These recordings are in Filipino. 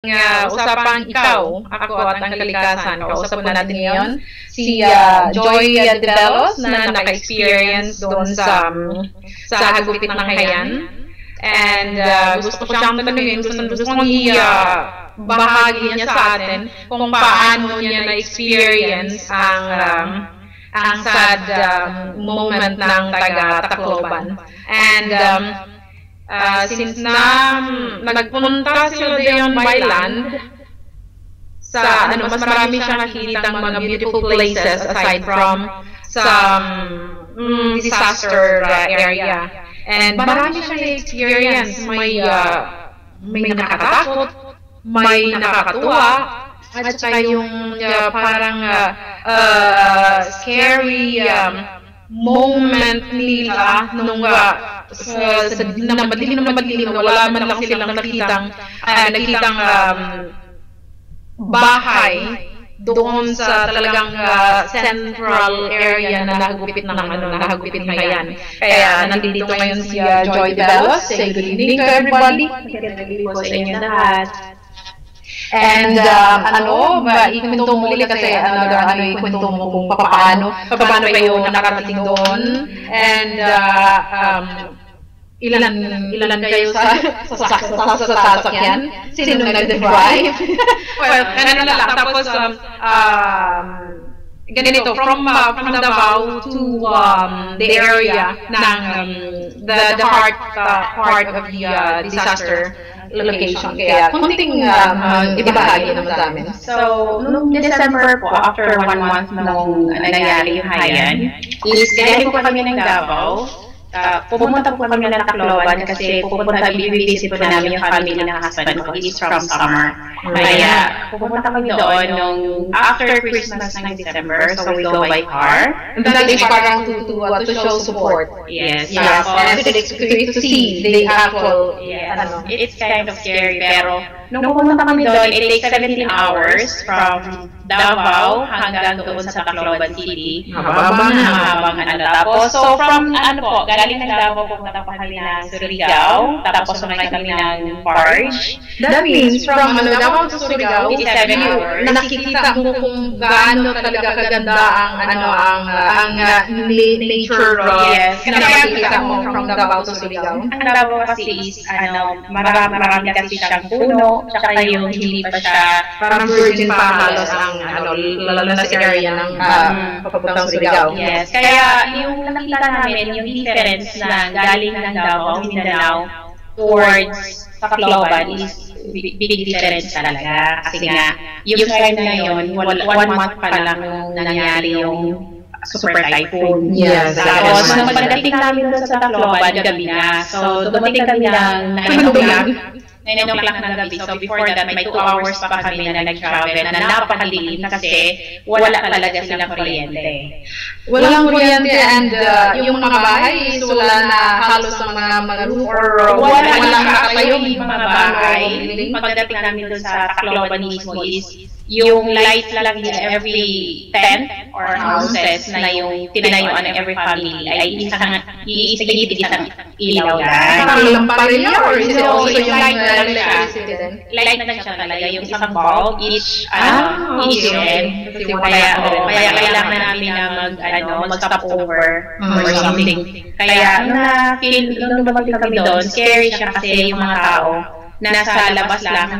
Usapang ikaw, ako at ang kalikasan. Kausap po natin ngayon si Joy Develos na naka-experience doon sa hagupit ng Kayan. And gusto ko siyang tanungin, gusto kong bahagi niya sa atin kung paano niya na-experience ang sad moment ng taga-Tacloban. And since nagpunta sila doon by land, mas marami siyang nakikitang mga beautiful places aside from some disaster area. And marami siyang experience. May nakakatakot, may nakakatuwa, at saka yung parang scary moment nila nung na madilim wala man lang silang nakitang bahay doon sa talagang central area na nahagupit ng Kayan. Kaya nandito ngayon si Joy Develos. Say good evening to everybody. Magandang gabi po sa inyo lahat. And ikwento mo ulit kasi ikwento mo kung paano kayo nakarating doon, and ilan kayo sa sasakyan, sino nag-drive. Well, tapos ganito, from Davao to the area ng the heart of the disaster location. Kaya kunting ibahagi naman sa amin. So, noong December po, after 1 month nung nangyari yung Kayan, is galing po kami ng Davao. Pumunta po kami ng Tacloban kasi bibisip po namin yung family ng husband ko is from summer. Kaya pumunta kami doon nung after Christmas ng December, so we go by car. And that is parang to show support. Yes. And to see the actual, it's kind of scary, pero nung pumunta kami doon, it takes 17 hours from Davao hanggang doon sa Tacloban City. Mahabang Tapos, so from galing ng Davao, pumunta pa kami ng Surigao, tapos sumakay kami ng barge. That means from Davao to Surigao, it's 7 hours. Nakikita mo kung gaano talaga kaganda ang nature. Yes. Nakikita mo from Davao to Surigao. Ang Davao kasi is, marami kasi siyang puno, tsaka yung hindi pa siya, parang virgin pa halos ang lalo na sa area ng papuntang Surigao. Yes. Kaya yung nakita namin, yung difference na galing ng Davao, Mindanao, towards Tacloban is big difference talaga. Kasi nga, yung time na yun, 1 month pa lang nung nangyari yung super typhoon. Yes. Tapos, nung pagdating namin doon sa Tacloban, gabi na. So, dumating kami ng 9 o'clock ng gabi. So, before that, may 2 hours pa kami na nag-travel na napakadilim kasi wala talaga silang kuryente. Walang kuryente, and yung mga bahay is wala na halos sa mga roof or walang nakatayong mga bahay. Pagdating namin doon sa Tacloban mismo is yung light lang din every tent or houses na yung tinayuan ng every family ay isang ilaw lang. Parang lamparilya or is it also yung light na lang siya? Light na lang siya talaga. Yung isang bulb each end. Kaya kailangan namin na mag-stop over or something. Kaya nung dumating kami doon, scary siya kasi yung mga tao nasa labas lang,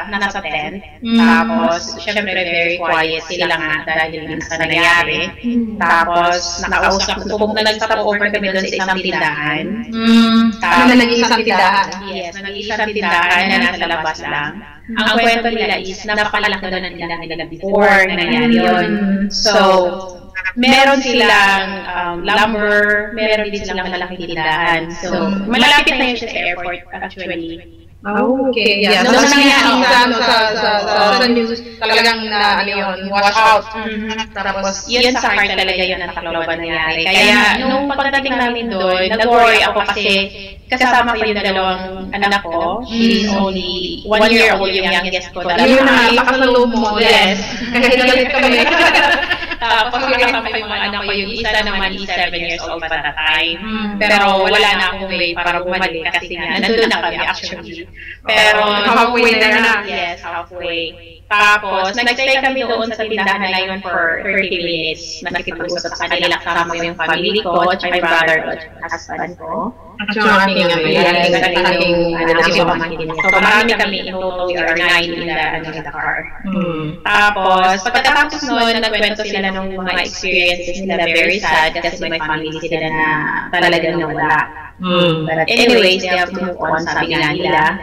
nasa tent. Tapos, syempre, very quiet sila nga dahil sa nangyari. Tapos, nag-stop over kami doon sa isang tindahan. Nag-isang tindahan? Yes, nag-isang tindahan na nasa labas lang. Ang kwento nila is, napakalaki doon ang tindahan nila before na nangyari yun. So, meron silang lumber, meron din silang malaking tindahan. So, malapit na yun siya sa airport, actually. Okay. Yeah. So, nangyayari sa news, talagang wash out. Tapos, yun sa heart talaga yun ang Tacloban nangyari. Kaya, nung pagdating namin doon, nag-worry ako kasi kasama ko yung dalawang anak ko. She's only 1 year old, yung youngest ko. Yun na, lakas ng loob mo. Yes. Kahit galit kami. Tapos kasama ko yung mga anak ko, yung isa naman is 7 years old pa that time. Pero wala na akong way para bumalik kasi nga, nandun na kami actually. Pero, halfway there na. Yes, halfway. Tapos, nag-stay kami doon sa tindahan na yun for 30 minutes. Nakikipag-usap sa kanila, kasama yung family ko, at my brother, at husband ko. At yung aking pamangkin. So, marami kami, in total, we are 9 in the car. Tapos, pagkatapos noon, nagkwento sila ng mga experiences nila, very sad, kasi may family sila na talagang nawala. But anyways, they have to move on, sabi nga nila.